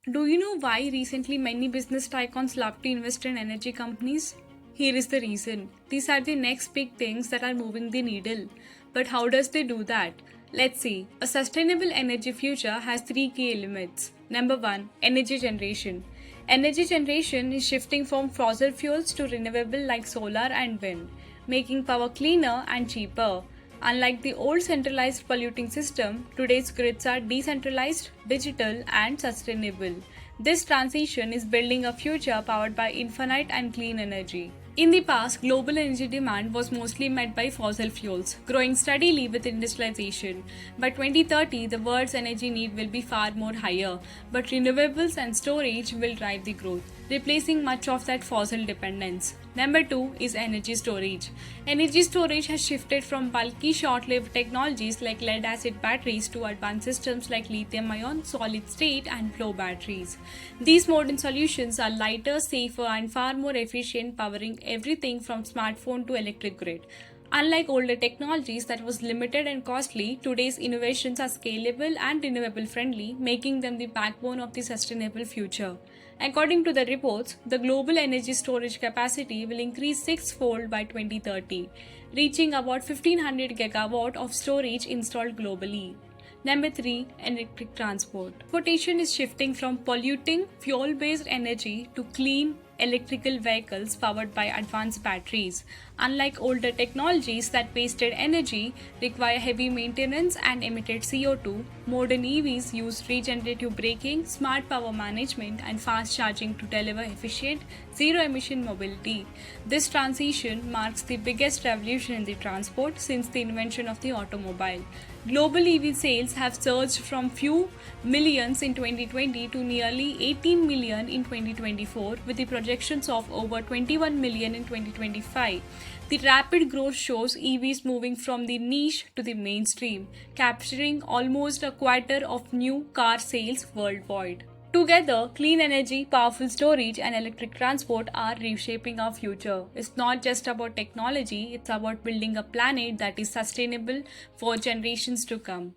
Do you know why recently many business tycoons love to invest in energy companies? Here is the reason. These are the next big things that are moving the needle. But how does they do that? Let's see. A sustainable energy future has three key elements. Number 1, energy generation. Energy generation is shifting from fossil fuels to renewable like solar and wind, making power cleaner and cheaper. Unlike the old centralized polluting system, today's grids are decentralized, digital, and sustainable. This transition is building a future powered by infinite and clean energy. In the past, global energy demand was mostly met by fossil fuels, growing steadily with industrialization. By 2030, the world's energy need will be far more higher, but renewables and storage will drive the growth, replacing much of that fossil dependence. Number 2 is energy storage. Energy storage has shifted from bulky short-lived technologies like lead-acid batteries to advanced systems like lithium-ion, solid-state and flow batteries. These modern solutions are lighter, safer and far more efficient, powering everything from smartphone to electric grid. Unlike older technologies that was limited and costly, today's innovations are scalable and renewable friendly, making them the backbone of the sustainable future. According to the reports, the global energy storage capacity will increase six-fold by 2030, reaching about 1500 gigawatt of storage installed globally. Number 3, electric transport. Transportation is shifting from polluting fuel-based energy to clean electrical vehicles powered by advanced batteries. Unlike older technologies that wasted energy, require heavy maintenance and emitted CO2, modern EVs use regenerative braking, smart power management, and fast charging to deliver efficient, zero-emission mobility. This transition marks the biggest revolution in the transport since the invention of the automobile. Global EV sales have surged from few millions in 2020 to nearly 18 million in 2024, with the projections of over 21 million in 2025. The rapid growth shows EVs moving from the niche to the mainstream, capturing almost a quarter of new car sales worldwide. Together, clean energy, powerful storage, and electric transport are reshaping our future. It's not just about technology, it's about building a planet that is sustainable for generations to come.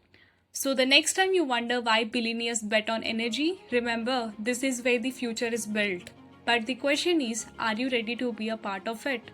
So, the next time you wonder why billionaires bet on energy, remember this is where the future is built. But the question is, are you ready to be a part of it?